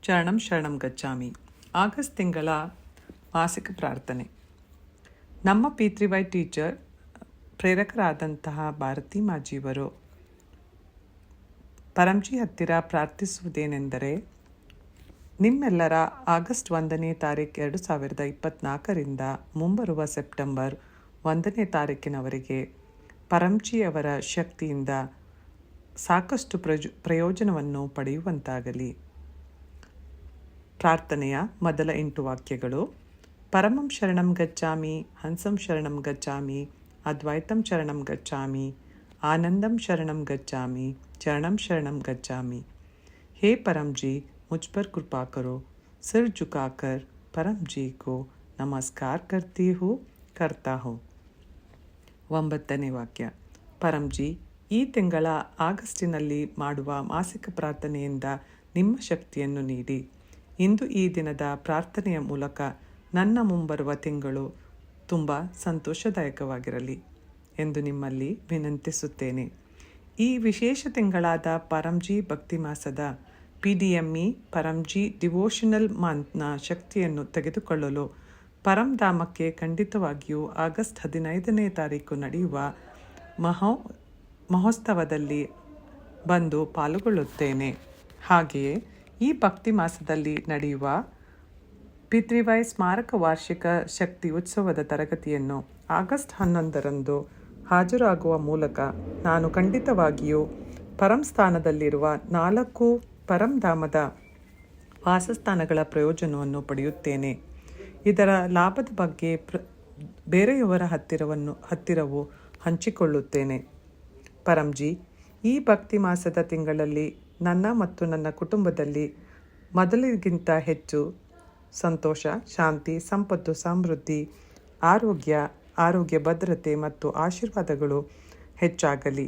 ಶರಣಂ ಶರಣಂ ಗಚ್ಚಾಮಿ. ಆಗಸ್ಟ್ ತಿಂಗಳ ಮಾಸಿಕ ಪ್ರಾರ್ಥನೆ. ನಮ್ಮ P3Y ಟೀಚರ್ ಪ್ರೇರಕರಾದಂತಹ ಭಾರತಿ ಮಾಜಿಯವರು ಪರಂಜಿ ಹತ್ತಿರ ಪ್ರಾರ್ಥಿಸುವುದೇನೆಂದರೆ, ನಿಮ್ಮೆಲ್ಲರ ಆಗಸ್ಟ್ 1ನೇ ತಾರೀಕು 2024ರಿಂದ ಮುಂಬರುವ ಸೆಪ್ಟೆಂಬರ್ 1ನೇ ತಾರೀಕಿನವರೆಗೆ ಪರಂಜಿಯವರ ಶಕ್ತಿಯಿಂದ ಸಾಕಷ್ಟು ಪ್ರಯೋಜನವನ್ನು ಪಡೆಯುವಂತಾಗಲಿ. ಪ್ರಾರ್ಥನೆಯ ಮೊದಲ 8 ವಾಕ್ಯಗಳು: ಪರಮಂ ಶರಣಂ ಗಚ್ಚಾಮಿ, ಹಂಸಂ ಶರಣಂ ಗಚ್ಚಾಮಿ, ಅದ್ವೈತಂ ಶರಣಂ ಗಚ್ಚಾಮಿ, ಆನಂದಂ ಶರಣಂ ಗಚ್ಚಾಮಿ, ಚರಣಂ ಶರಣಂ ಗಚ್ಚಾಮಿ. हे परम जी, मुझ पर कृपा करो. सिर झुकाकर परम जी को नमस्कार करता हूँ. 9ನೇ ವಾಕ್ಯ: ಪರಂಜಿ, ಈ ತಿಂಗಳ ಆಗಸ್ಟಿನಲ್ಲಿ ಮಾಡುವ ಮಾಸಿಕ ಪ್ರಾರ್ಥನೆಯಿಂದ ನಿಮ್ಮ ಶಕ್ತಿಯನ್ನು ನೀಡಿ. ಇಂದು ಈ ದಿನದ ಪ್ರಾರ್ಥನೆಯ ಮೂಲಕ ನನ್ನ ಮುಂಬರುವ ತಿಂಗಳು ತುಂಬ ಸಂತೋಷದಾಯಕವಾಗಿರಲಿ ಎಂದು ನಿಮ್ಮಲ್ಲಿ ವಿನಂತಿಸುತ್ತೇನೆ. ಈ ವಿಶೇಷ ತಿಂಗಳಾದ ಪರಂಜಿ ಭಕ್ತಿ ಮಾಸದ PDME ಪರಂಜಿ ಡಿವೋಷನಲ್ ಮಂತ್ನ ಶಕ್ತಿಯನ್ನು ತೆಗೆದುಕೊಳ್ಳಲು ಪರಂಧಾಮಕ್ಕೆ ಖಂಡಿತವಾಗಿಯೂ ಆಗಸ್ಟ್ 15ನೇ ತಾರೀಕು ನಡೆಯುವ ಮಹೋತ್ಸವದಲ್ಲಿ ಬಂದು ಪಾಲ್ಗೊಳ್ಳುತ್ತೇನೆ. ಹಾಗೆಯೇ ಈ ಭಕ್ತಿ ಮಾಸದಲ್ಲಿ ನಡೆಯುವ P3Y ಸ್ಮಾರಕ ವಾರ್ಷಿಕ ಶಕ್ತಿ ಉತ್ಸವದ ತರಗತಿಯನ್ನು ಆಗಸ್ಟ್ 11ರಂದು ಹಾಜರಾಗುವ ಮೂಲಕ ನಾನು ಖಂಡಿತವಾಗಿಯೂ ಪರಂಸ್ಥಾನದಲ್ಲಿರುವ 4 ಪರಂಧಾಮದ ವಾಸಸ್ಥಾನಗಳ ಪ್ರಯೋಜನವನ್ನು ಪಡೆಯುತ್ತೇನೆ. ಇದರ ಲಾಭದ ಬಗ್ಗೆ ಬೇರೆಯವರ ಹತ್ತಿರವೂ ಹಂಚಿಕೊಳ್ಳುತ್ತೇನೆ. ಪರಂಜಿ, ಈ ಭಕ್ತಿ ಮಾಸದ ತಿಂಗಳಲ್ಲಿ ನನ್ನ ಮತ್ತು ನನ್ನ ಕುಟುಂಬದಲ್ಲಿ ಮೊದಲಿಗಿಂತ ಹೆಚ್ಚು ಸಂತೋಷ, ಶಾಂತಿ, ಸಂಪತ್ತು, ಸಮೃದ್ಧಿ, ಆರೋಗ್ಯ ಭದ್ರತೆ ಮತ್ತು ಆಶೀರ್ವಾದಗಳು ಹೆಚ್ಚಾಗಲಿ.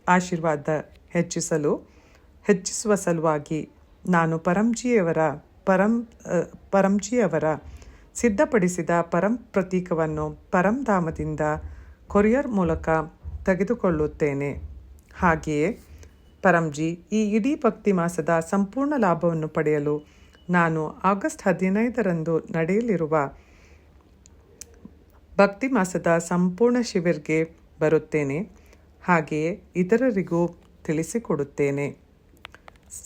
ಆಶೀರ್ವಾದ ಹೆಚ್ಚಿಸುವ ಸಲುವಾಗಿ ನಾನು ಪರಂಜಿಯವರ ಸಿದ್ಧಪಡಿಸಿದ ಪ್ರತೀಕವನ್ನು ಪರಂಧಾಮದಿಂದ ಕೊರಿಯರ್ ಮೂಲಕ ತೆಗೆದುಕೊಳ್ಳುತ್ತೇನೆ. ಹಾಗೆಯೇ ಪರಂಜಿ, ಈ ಇಡೀ ಭಕ್ತಿ ಮಾಸದ ಸಂಪೂರ್ಣ ಲಾಭವನ್ನು ಪಡೆಯಲು ನಾನು ಆಗಸ್ಟ್ 15ರಂದು ನಡೆಯಲಿರುವ ಭಕ್ತಿ ಮಾಸದ ಸಂಪೂರ್ಣ ಶಿಬಿರ್ಗೆ ಬರುತ್ತೇನೆ. ಹಾಗೆಯೇ ಇತರರಿಗೂ ತಿಳಿಸಿಕೊಡುತ್ತೇನೆ.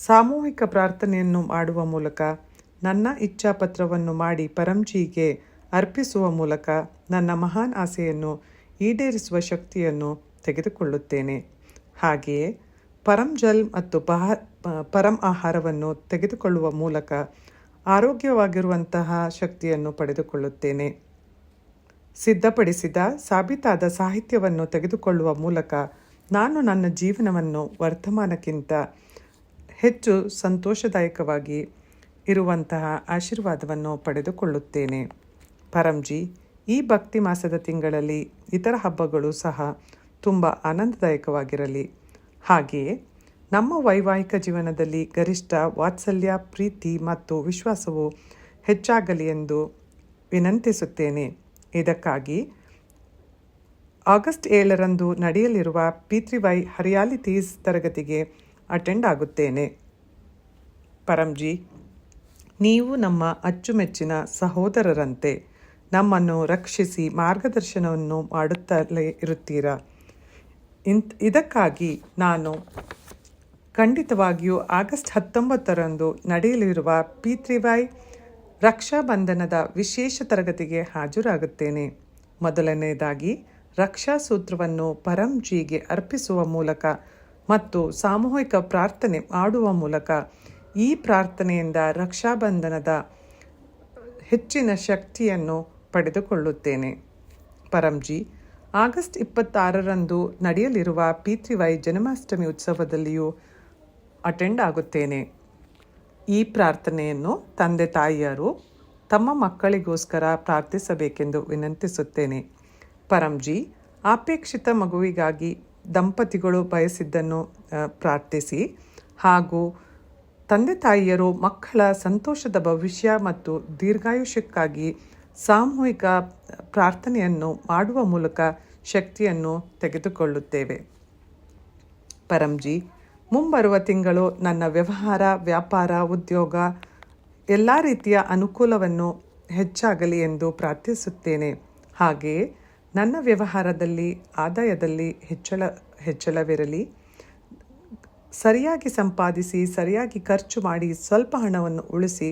ಸಾಮೂಹಿಕ ಪ್ರಾರ್ಥನೆಯನ್ನು ಮಾಡುವ ಮೂಲಕ ನನ್ನ ಇಚ್ಛಾಪತ್ರವನ್ನು ಮಾಡಿ ಪರಂಜಿಗೆ ಅರ್ಪಿಸುವ ಮೂಲಕ ನನ್ನ ಮಹಾನ್ ಆಸೆಯನ್ನು ಈಡೇರಿಸುವ ಶಕ್ತಿಯನ್ನು ತೆಗೆದುಕೊಳ್ಳುತ್ತೇನೆ. ಹಾಗೆಯೇ ಪರಂ ಜಲ್ ಮತ್ತು ಪರಂ ಆಹಾರವನ್ನು ತೆಗೆದುಕೊಳ್ಳುವ ಮೂಲಕ ಆರೋಗ್ಯವಾಗಿರುವಂತಹ ಶಕ್ತಿಯನ್ನು ಪಡೆದುಕೊಳ್ಳುತ್ತೇನೆ. ಸಿದ್ಧಪಡಿಸಿದ ಸಾಬೀತಾದ ಸಾಹಿತ್ಯವನ್ನು ತೆಗೆದುಕೊಳ್ಳುವ ಮೂಲಕ ನಾನು ನನ್ನ ಜೀವನವನ್ನು ವರ್ತಮಾನಕ್ಕಿಂತ ಹೆಚ್ಚು ಸಂತೋಷದಾಯಕವಾಗಿ ಇರುವಂತಹ ಆಶೀರ್ವಾದವನ್ನು ಪಡೆದುಕೊಳ್ಳುತ್ತೇನೆ. ಪರಂಜಿ, ಈ ಭಕ್ತಿ ಮಾಸದ ತಿಂಗಳಲ್ಲಿ ಇತರ ಹಬ್ಬಗಳು ಸಹ ತುಂಬ ಆನಂದದಾಯಕವಾಗಿರಲಿ. ಹಾಗೆಯೇ ನಮ್ಮ ವೈವಾಹಿಕ ಜೀವನದಲ್ಲಿ ಗರಿಷ್ಠ ವಾತ್ಸಲ್ಯ, ಪ್ರೀತಿ ಮತ್ತು ವಿಶ್ವಾಸವು ಹೆಚ್ಚಾಗಲಿ ಎಂದು ವಿನಂತಿಸುತ್ತೇನೆ. ಇದಕ್ಕಾಗಿ ಆಗಸ್ಟ್ 7ರಂದು ನಡೆಯಲಿರುವ P3Y ಹರಿಯಾಲಿ ತೀಜ್ ತರಗತಿಗೆ ಅಟೆಂಡ್ ಆಗುತ್ತೇನೆ. ಪರಂಜಿ, ನೀವು ನಮ್ಮ ಅಚ್ಚುಮೆಚ್ಚಿನ ಸಹೋದರರಂತೆ ನಮ್ಮನ್ನು ರಕ್ಷಿಸಿ ಮಾರ್ಗದರ್ಶನವನ್ನು ಮಾಡುತ್ತಲೇ ಇರುತ್ತೀರಾ. ಇದಕ್ಕಾಗಿ ನಾನು ಖಂಡಿತವಾಗಿಯೂ ಆಗಸ್ಟ್ 19ರಂದು ನಡೆಯಲಿರುವ P3Y ರಕ್ಷಾಬಂಧನದ ವಿಶೇಷ ತರಗತಿಗೆ ಹಾಜರಾಗುತ್ತೇನೆ. ಮೊದಲನೆಯದಾಗಿ ರಕ್ಷಾ ಸೂತ್ರವನ್ನು ಪರಂಜಿಗೆ ಅರ್ಪಿಸುವ ಮೂಲಕ ಮತ್ತು ಸಾಮೂಹಿಕ ಪ್ರಾರ್ಥನೆ ಮಾಡುವ ಮೂಲಕ ಈ ಪ್ರಾರ್ಥನೆಯಿಂದ ರಕ್ಷಾಬಂಧನದ ಹೆಚ್ಚಿನ ಶಕ್ತಿಯನ್ನು ಪಡೆದುಕೊಳ್ಳುತ್ತೇನೆ. ಪರಂಜಿ, ಆಗಸ್ಟ್ 26ರಂದು ನಡೆಯಲಿರುವ P3Y ಜನ್ಮಾಷ್ಟಮಿ ಉತ್ಸವದಲ್ಲಿಯೂ ಅಟೆಂಡ್ ಆಗುತ್ತೇನೆ. ಈ ಪ್ರಾರ್ಥನೆಯನ್ನು ತಂದೆ ತಾಯಿಯರು ತಮ್ಮ ಮಕ್ಕಳಿಗೋಸ್ಕರ ಪ್ರಾರ್ಥಿಸಬೇಕೆಂದು ವಿನಂತಿಸುತ್ತೇನೆ. ಪರಂಜಿ, ಅಪೇಕ್ಷಿತ ಮಗುವಿಗಾಗಿ ದಂಪತಿಗಳು ಬಯಸಿದ್ದನ್ನು ಪ್ರಾರ್ಥಿಸಿ ಹಾಗೂ ತಂದೆ ತಾಯಿಯರು ಮಕ್ಕಳ ಸಂತೋಷದ ಭವಿಷ್ಯ ಮತ್ತು ದೀರ್ಘಾಯುಷ್ಯಕ್ಕಾಗಿ ಸಾಮೂಹಿಕ ಪ್ರಾರ್ಥನೆಯನ್ನು ಮಾಡುವ ಮೂಲಕ ಶಕ್ತಿಯನ್ನು ತೆಗೆದುಕೊಳ್ಳುತ್ತೇವೆ. ಪರಂಜಿ, ಮುಂಬರುವ ತಿಂಗಳು ನನ್ನ ವ್ಯವಹಾರ, ವ್ಯಾಪಾರ, ಉದ್ಯೋಗ ಎಲ್ಲ ರೀತಿಯ ಅನುಕೂಲವನ್ನು ಹೆಚ್ಚಾಗಲಿ ಎಂದು ಪ್ರಾರ್ಥಿಸುತ್ತೇನೆ. ಹಾಗೆಯೇ ನನ್ನ ವ್ಯವಹಾರದಲ್ಲಿ ಆದಾಯದಲ್ಲಿ ಹೆಚ್ಚಳವಿರಲಿ. ಸರಿಯಾಗಿ ಸಂಪಾದಿಸಿ, ಸರಿಯಾಗಿ ಖರ್ಚು ಮಾಡಿ, ಸ್ವಲ್ಪ ಹಣವನ್ನು ಉಳಿಸಿ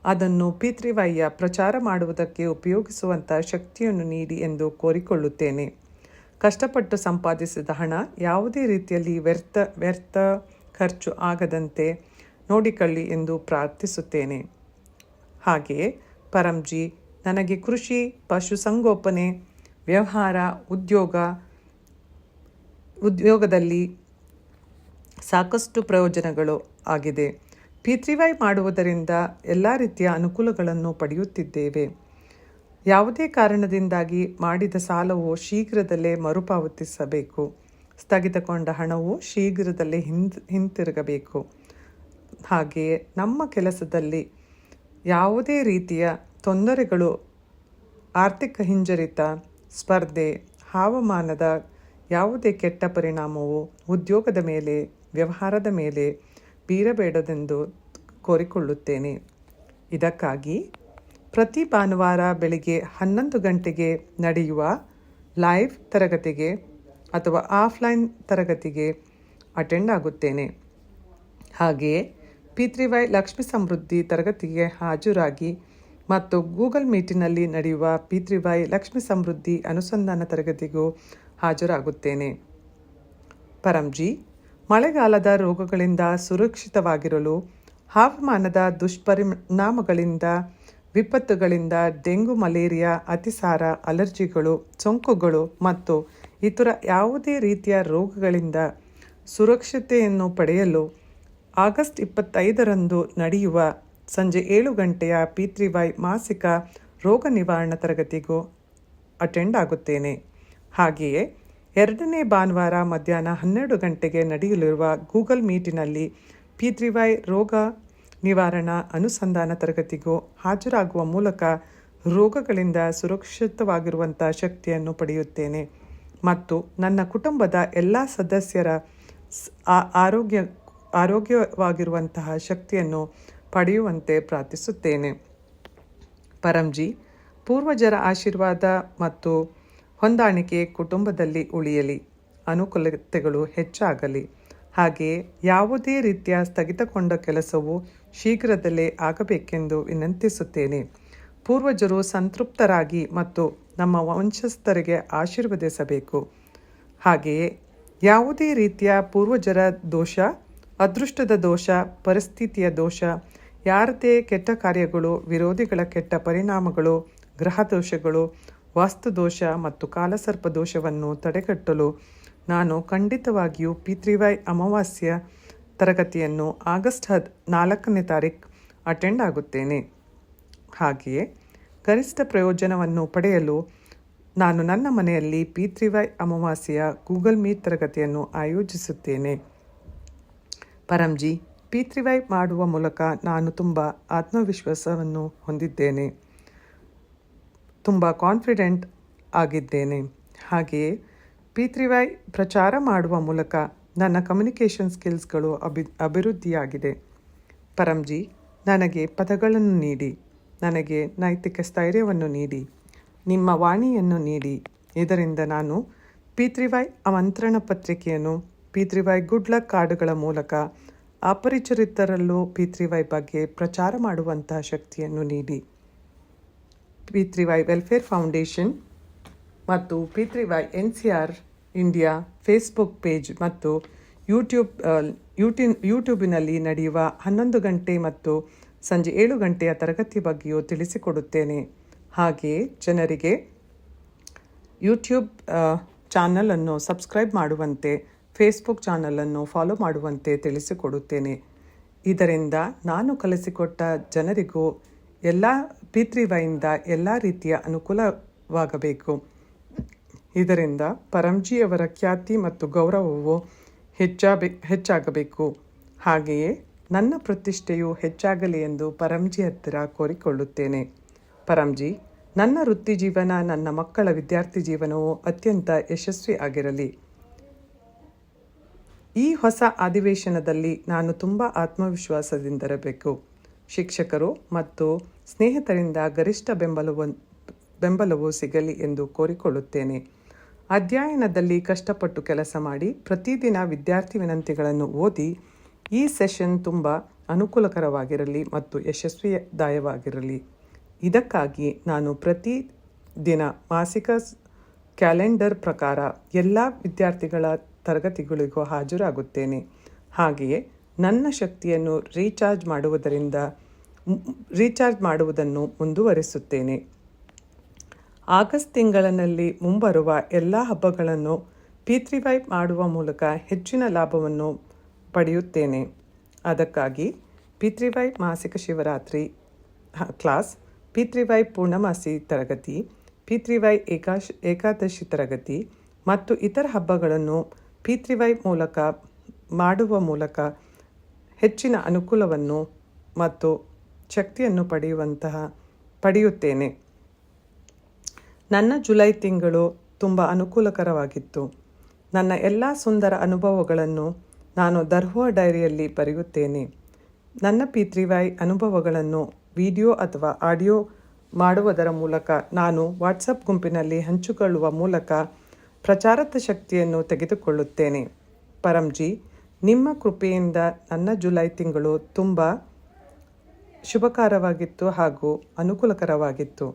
ಅದನ್ನು ಪಿತೃವಾಯ್ಯ ಪ್ರಚಾರ ಮಾಡುವುದಕ್ಕೆ ಉಪಯೋಗಿಸುವಂಥ ಶಕ್ತಿಯನ್ನು ನೀಡಿ ಎಂದು ಕೋರಿಕೊಳ್ಳುತ್ತೇನೆ. ಕಷ್ಟಪಟ್ಟು ಸಂಪಾದಿಸಿದ ಹಣ ಯಾವುದೇ ರೀತಿಯಲ್ಲಿ ವ್ಯರ್ಥ ಖರ್ಚು ಆಗದಂತೆ ನೋಡಿಕೊಳ್ಳಿ ಎಂದು ಪ್ರಾರ್ಥಿಸುತ್ತೇನೆ. ಹಾಗೆಯೇ ಪರಂಜಿ ನನಗೆ ಕೃಷಿ, ಪಶುಸಂಗೋಪನೆ, ವ್ಯವಹಾರ, ಉದ್ಯೋಗದಲ್ಲಿ ಸಾಕಷ್ಟು ಪ್ರಯೋಜನಗಳು ಆಗಿದೆ. ಪಿತೃವಾಯ್ ಮಾಡುವುದರಿಂದ ಎಲ್ಲ ರೀತಿಯ ಅನುಕೂಲಗಳನ್ನು ಪಡೆಯುತ್ತಿದ್ದೇವೆ. ಯಾವುದೇ ಕಾರಣದಿಂದಾಗಿ ಮಾಡಿದ ಸಾಲವು ಶೀಘ್ರದಲ್ಲೇ ಮರುಪಾವತಿಸಬೇಕು. ಸ್ಥಗಿತಗೊಂಡ ಹಣವು ಶೀಘ್ರದಲ್ಲೇ ಹಿಂತಿರುಗಬೇಕು. ಹಾಗೆಯೇ ನಮ್ಮ ಕೆಲಸದಲ್ಲಿ ಯಾವುದೇ ರೀತಿಯ ತೊಂದರೆಗಳು, ಆರ್ಥಿಕ ಹಿಂಜರಿತ, ಸ್ಪರ್ಧೆ, ಹವಾಮಾನದ ಯಾವುದೇ ಕೆಟ್ಟ ಪರಿಣಾಮವು ಉದ್ಯೋಗದ ಮೇಲೆ, ವ್ಯವಹಾರದ ಮೇಲೆ ಬೀರಬೇಡದೆಂದು ಕೋರಿಕೊಳ್ಳುತ್ತೇನೆ. ಇದಕ್ಕಾಗಿ ಪ್ರತಿ ಭಾನುವಾರ ಬೆಳಿಗ್ಗೆ 11 ಗಂಟೆಗೆ ನಡೆಯುವ ಲೈವ್ ತರಗತಿಗೆ ಅಥವಾ ಆಫ್ಲೈನ್ ತರಗತಿಗೆ ಅಟೆಂಡ್ ಆಗುತ್ತೇನೆ. ಹಾಗೆಯೇ ಪಿತೃವಾಯ್ ಲಕ್ಷ್ಮೀ ಸಮೃದ್ಧಿ ತರಗತಿಗೆ ಹಾಜರಾಗಿ ಮತ್ತು ಗೂಗಲ್ ಮೀಟಿನಲ್ಲಿ ನಡೆಯುವ ಪಿತೃವಾಯ್ ಲಕ್ಷ್ಮೀ ಸಮೃದ್ಧಿ ಅನುಸಂಧಾನ ತರಗತಿಗೂ ಹಾಜರಾಗುತ್ತೇನೆ. ಪರಂಜಿ ಮಳೆಗಾಲದ ರೋಗಗಳಿಂದ ಸುರಕ್ಷಿತವಾಗಿರಲು, ಹವಾಮಾನದ ದುಷ್ಪರಿಣಾಮಗಳಿಂದ, ವಿಪತ್ತುಗಳಿಂದ, ಡೆಂಗು, ಮಲೇರಿಯಾ, ಅತಿಸಾರ, ಅಲರ್ಜಿಗಳು, ಸೋಂಕುಗಳು ಮತ್ತು ಇತರ ಯಾವುದೇ ರೀತಿಯ ರೋಗಗಳಿಂದ ಸುರಕ್ಷತೆಯನ್ನು ಪಡೆಯಲು ಆಗಸ್ಟ್ 25ರಂದು ನಡೆಯುವ ಸಂಜೆ 7 ಗಂಟೆಯ ಪಿತೃವಾಯ್ ಮಾಸಿಕ ರೋಗ ನಿವಾರಣಾ ತರಗತಿಗೂ ಅಟೆಂಡ್ ಆಗುತ್ತೇನೆ. ಹಾಗೆಯೇ 2ನೇ ಭಾನುವಾರ ಮಧ್ಯಾಹ್ನ 12 ಗಂಟೆಗೆ ನಡೆಯಲಿರುವ ಗೂಗಲ್ ಮೀಟಿನಲ್ಲಿ ಪಿತೃವಾಯ್ ರೋಗ ನಿವಾರಣಾ ಅನುಸಂಧಾನ ತರಗತಿಗೂ ಹಾಜರಾಗುವ ಮೂಲಕ ರೋಗಗಳಿಂದ ಸುರಕ್ಷಿತವಾಗಿರುವಂಥ ಶಕ್ತಿಯನ್ನು ಪಡೆಯುತ್ತೇನೆ ಮತ್ತು ನನ್ನ ಕುಟುಂಬದ ಎಲ್ಲ ಸದಸ್ಯರ ಆರೋಗ್ಯವಾಗಿರುವಂತಹ ಶಕ್ತಿಯನ್ನು ಪಡೆಯುವಂತೆ ಪ್ರಾರ್ಥಿಸುತ್ತೇನೆ. ಪರಂಜಿ ಪೂರ್ವಜರ ಆಶೀರ್ವಾದ ಮತ್ತು ಹೊಂದಾಣಿಕೆ ಕುಟುಂಬದಲ್ಲಿ ಉಳಿಯಲಿ, ಅನುಕೂಲತೆಗಳು ಹೆಚ್ಚಾಗಲಿ. ಹಾಗೆಯೇ ಯಾವುದೇ ರೀತಿಯ ಸ್ಥಗಿತಗೊಂಡ ಕೆಲಸವು ಶೀಘ್ರದಲ್ಲೇ ಆಗಬೇಕೆಂದು ವಿನಂತಿಸುತ್ತೇನೆ. ಪೂರ್ವಜರು ಸಂತೃಪ್ತರಾಗಿ ಮತ್ತು ನಮ್ಮ ವಂಶಸ್ಥರಿಗೆ ಆಶೀರ್ವದಿಸಬೇಕು. ಹಾಗೆಯೇ ಯಾವುದೇ ರೀತಿಯ ಪೂರ್ವಜರ ದೋಷ, ಅದೃಷ್ಟದ ದೋಷ, ಪರಿಸ್ಥಿತಿಯ ದೋಷ, ಯಾರದೇ ಕೆಟ್ಟ ಕಾರ್ಯಗಳು, ವಿರೋಧಿಗಳ ಕೆಟ್ಟ ಪರಿಣಾಮಗಳು, ಗ್ರಹ ದೋಷಗಳು, ವಾಸ್ತುದೋಷ ಮತ್ತು ಕಾಲಸರ್ಪ ದೋಷವನ್ನು ತಡೆಗಟ್ಟಲು ನಾನು ಖಂಡಿತವಾಗಿಯೂ ಪಿತೃವಾಯ್ ಅಮಾವಾಸ್ಯ ತರಗತಿಯನ್ನು ಆಗಸ್ಟ್ 4ನೇ ತಾರೀಕು ಅಟೆಂಡ್ ಆಗುತ್ತೇನೆ. ಹಾಗೆಯೇ ಗರಿಷ್ಠ ಪ್ರಯೋಜನವನ್ನು ಪಡೆಯಲು ನಾನು ನನ್ನ ಮನೆಯಲ್ಲಿ ಪಿತೃವಾಯ್ ಅಮಾವಾಸ್ಯೆಯ ಗೂಗಲ್ ಮೀಟ್ ತರಗತಿಯನ್ನು ಆಯೋಜಿಸುತ್ತೇನೆ. ಪರಂಜಿ ಪಿತೃವಾಯ್ ಮಾಡುವ ಮೂಲಕ ನಾನು ತುಂಬ ಆತ್ಮವಿಶ್ವಾಸವನ್ನು ಹೊಂದಿದ್ದೇನೆ, ತುಂಬ ಕಾನ್ಫಿಡೆಂಟ್ ಆಗಿದ್ದೇನೆ. ಹಾಗೆಯೇ ಪಿತೃವಾಯ್ ಪ್ರಚಾರ ಮಾಡುವ ಮೂಲಕ ನನ್ನ ಕಮ್ಯುನಿಕೇಷನ್ ಸ್ಕಿಲ್ಸ್ಗಳು ಅಭಿವೃದ್ಧಿಯಾಗಿದೆ. ಪರಂಜಿ ನನಗೆ ಪದಗಳನ್ನು ನೀಡಿ, ನನಗೆ ನೈತಿಕ ಸ್ಥೈರ್ಯವನ್ನು ನೀಡಿ, ನಿಮ್ಮ ವಾಣಿಯನ್ನು ನೀಡಿ. ಇದರಿಂದ ನಾನು ಪಿತೃವಾಯ್ ಆಮಂತ್ರಣ ಪತ್ರಿಕೆಯನ್ನು, ಪಿತೃವಾಯ್ ಗುಡ್ ಲಕ್ ಕಾರ್ಡುಗಳ ಮೂಲಕ ಅಪರಿಚಿತರಲ್ಲೂ ಪಿತೃವಾಯ್ ಬಗ್ಗೆ ಪ್ರಚಾರ ಮಾಡುವಂತಹ ಶಕ್ತಿಯನ್ನು ನೀಡಿ. ಪಿತೃವಾಯ್ ವೆಲ್ಫೇರ್ ಫೌಂಡೇಶನ್ ಮತ್ತು ಪಿತೃವಾಯ್ NCR ಇಂಡಿಯಾ ಫೇಸ್ಬುಕ್ ಪೇಜ್ ಮತ್ತು ಯೂಟ್ಯೂಬಿನಲ್ಲಿ ನಡೆಯುವ 11 ಗಂಟೆ ಮತ್ತು ಸಂಜೆ 7 ಗಂಟೆಯ ತರಗತಿ ಬಗ್ಗೆಯೂ ತಿಳಿಸಿಕೊಡುತ್ತೇನೆ. ಹಾಗೆಯೇ ಜನರಿಗೆ ಯೂಟ್ಯೂಬ್ ಚಾನಲನ್ನು ಸಬ್ಸ್ಕ್ರೈಬ್ ಮಾಡುವಂತೆ, ಫೇಸ್ಬುಕ್ ಚಾನಲನ್ನು ಫಾಲೋ ಮಾಡುವಂತೆ ತಿಳಿಸಿಕೊಡುತ್ತೇನೆ. ಇದರಿಂದ ನಾನು ಕಲಿಸಿಕೊಟ್ಟ ಜನರಿಗೂ ಎಲ್ಲ ಪಿತೃವಾಯಿಂದ ಎಲ್ಲ ರೀತಿಯ ಅನುಕೂಲವಾಗಬೇಕು. ಇದರಿಂದ ಪರಂಜಿಯವರ ಖ್ಯಾತಿ ಮತ್ತು ಗೌರವವು ಹೆಚ್ಚಾಗಬೇಕು. ಹಾಗೆಯೇ ನನ್ನ ಪ್ರತಿಷ್ಠೆಯು ಹೆಚ್ಚಾಗಲಿ ಎಂದು ಪರಂಜಿ ಹತ್ತಿರ ಕೋರಿಕೊಳ್ಳುತ್ತೇನೆ. ಪರಂಜಿ ನನ್ನ ವೃತ್ತಿ ಜೀವನ, ನನ್ನ ಮಕ್ಕಳ ವಿದ್ಯಾರ್ಥಿ ಜೀವನವು ಅತ್ಯಂತ ಯಶಸ್ವಿ ಆಗಿರಲಿ. ಈ ಹೊಸ ಅಧಿವೇಶನದಲ್ಲಿ ನಾನು ತುಂಬ ಆತ್ಮವಿಶ್ವಾಸದಿಂದಿರಬೇಕು. ಶಿಕ್ಷಕರು ಮತ್ತು ಸ್ನೇಹಿತರಿಂದ ಗರಿಷ್ಠ ಬೆಂಬಲವು ಸಿಗಲಿ ಎಂದು ಕೋರಿಕೊಳ್ಳುತ್ತೇನೆ. ಅಧ್ಯಯನದಲ್ಲಿ ಕಷ್ಟಪಟ್ಟು ಕೆಲಸ ಮಾಡಿ ಪ್ರತಿದಿನ ವಿದ್ಯಾರ್ಥಿ ವಿನಂತಿಗಳನ್ನು ಓದಿ ಈ ಸೆಷನ್ ತುಂಬ ಅನುಕೂಲಕರವಾಗಿರಲಿ ಮತ್ತು ಯಶಸ್ವಿದಾಯವಾಗಿರಲಿ. ಇದಕ್ಕಾಗಿ ನಾನು ಪ್ರತಿ ದಿನ ಮಾಸಿಕ ಕ್ಯಾಲೆಂಡರ್ ಪ್ರಕಾರ ಎಲ್ಲ ವಿದ್ಯಾರ್ಥಿಗಳ ತರಗತಿಗಳಿಗೂ ಹಾಜರಾಗುತ್ತೇನೆ. ಹಾಗೆಯೇ ನನ್ನ ಶಕ್ತಿಯನ್ನು ರೀಚಾರ್ಜ್ ಮಾಡುವುದನ್ನು ಮುಂದುವರಿಸುತ್ತೇನೆ. ಆಗಸ್ಟ್ ತಿಂಗಳಿನಲ್ಲಿ ಮುಂಬರುವ ಎಲ್ಲ ಹಬ್ಬಗಳನ್ನು P3Y ಮಾಡುವ ಮೂಲಕ ಹೆಚ್ಚಿನ ಲಾಭವನ್ನು ಪಡೆಯುತ್ತೇನೆ. ಅದಕ್ಕಾಗಿ P3Y ಮಾಸಿಕ ಶಿವರಾತ್ರಿ ಕ್ಲಾಸ್, P3Y ಪೂರ್ಣಮಾಸಿ ತರಗತಿ, P3Y ಏಕಾದಶಿ ತರಗತಿ ಮತ್ತು ಇತರ ಹಬ್ಬಗಳನ್ನು P3Y ಮಾಡುವ ಮೂಲಕ ಹೆಚ್ಚಿನ ಅನುಕೂಲವನ್ನು ಮತ್ತು ಶಕ್ತಿಯನ್ನು ಪಡೆಯುತ್ತೇನೆ. ನನ್ನ ಜುಲೈ ತಿಂಗಳು ತುಂಬ ಅನುಕೂಲಕರವಾಗಿತ್ತು. ನನ್ನ ಎಲ್ಲ ಸುಂದರ ಅನುಭವಗಳನ್ನು ನಾನು ದರ್ಹೋ ಡೈರಿಯಲ್ಲಿ ಬರೆಯುತ್ತೇನೆ. ನನ್ನ P3Y ಅನುಭವಗಳನ್ನು ವಿಡಿಯೋ ಅಥವಾ ಆಡಿಯೋ ಮಾಡುವುದರ ಮೂಲಕ ನಾನು ವಾಟ್ಸಪ್ ಗುಂಪಿನಲ್ಲಿ ಹಂಚಿಕೊಳ್ಳುವ ಮೂಲಕ ಪ್ರಚಾರದ ಶಕ್ತಿಯನ್ನು ತೆಗೆದುಕೊಳ್ಳುತ್ತೇನೆ. ಪರಂಜಿ, ನಿಮ್ಮ ಕೃಪೆಯಿಂದ ನನ್ನ ಜುಲೈ ತಿಂಗಳು ತುಂಬ ಶುಭಕರವಾಗಿತ್ತು ಹಾಗೂ ಅನುಕೂಲಕರವಾಗಿತ್ತು.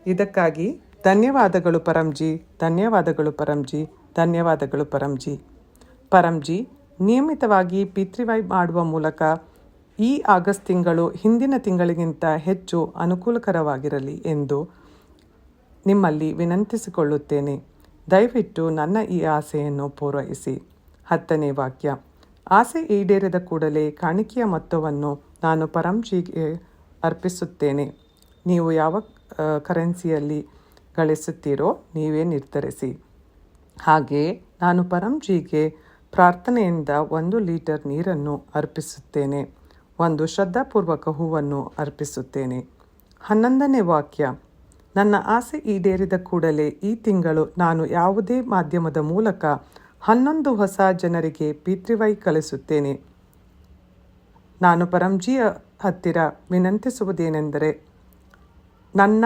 ಇದಕ್ಕಾಗಿ ಧನ್ಯವಾದಗಳು ಪರಂಜಿ, ಧನ್ಯವಾದಗಳು ಪರಂಜಿ, ಧನ್ಯವಾದಗಳು ಪರಂಜಿ. ಪರಂಜಿ, ನಿಯಮಿತವಾಗಿ P3Y ಮಾಡುವ ಮೂಲಕ ಈ ಆಗಸ್ಟ್ ತಿಂಗಳು ಹಿಂದಿನ ತಿಂಗಳಿಗಿಂತ ಹೆಚ್ಚು ಅನುಕೂಲಕರವಾಗಿರಲಿ ಎಂದು ನಿಮ್ಮಲ್ಲಿ ವಿನಂತಿಸಿಕೊಳ್ಳುತ್ತೇನೆ. ದಯವಿಟ್ಟು ನನ್ನ ಈ ಆಸೆಯನ್ನು ಪೂರೈಸಿ. 10ನೇ ವಾಕ್ಯ. ಆಸೆ ಈಡೇರಿದ ಕೂಡಲೇ ಕಾಣಿಕೆಯ ಮೊತ್ತವನ್ನು ನಾನು ಪರಂಜಿಗೆ ಅರ್ಪಿಸುತ್ತೇನೆ. ನೀವು ಯಾವ ಕರೆನ್ಸಿಯಲ್ಲಿ ಗಳಿಸುತ್ತೀರೋ ನೀವೇ ನಿರ್ಧರಿಸಿ. ಹಾಗೆಯೇ ನಾನು ಪರಂಜಿಗೆ ಪ್ರಾರ್ಥನೆಯಿಂದ 1 ಲೀಟರ್ ನೀರನ್ನು ಅರ್ಪಿಸುತ್ತೇನೆ. 1 ಶ್ರದ್ಧಾಪೂರ್ವಕ ಹೂವನ್ನು ಅರ್ಪಿಸುತ್ತೇನೆ. 11ನೇ ವಾಕ್ಯ. ನನ್ನ ಆಸೆ ಈಡೇರಿದ ಕೂಡಲೇ ಈ ತಿಂಗಳು ನಾನು ಯಾವುದೇ ಮಾಧ್ಯಮದ ಮೂಲಕ 11 ಹೊಸ ಜನರಿಗೆ P3Y ಕಲಿಸುತ್ತೇನೆ. ನಾನು ಪರಂಜಿಯ ಹತ್ತಿರ ವಿನಂತಿಸುವುದೇನೆಂದರೆ, ನನ್ನ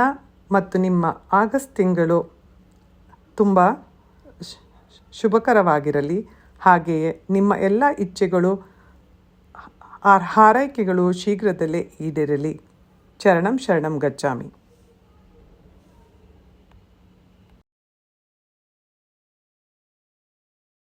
ಮತ್ತು ನಿಮ್ಮ ಆಗಸ್ಟ್ ತಿಂಗಳು ತುಂಬ ಶುಭಕರವಾಗಿರಲಿ. ಹಾಗೆಯೇ ನಿಮ್ಮ ಎಲ್ಲ ಇಚ್ಛೆಗಳು ಹಾರೈಕೆಗಳು ಶೀಘ್ರದಲ್ಲೇ ಈಡೇರಲಿ. ಚರಣಂ ಶರಣಂ ಗಚ್ಚಾಮಿ.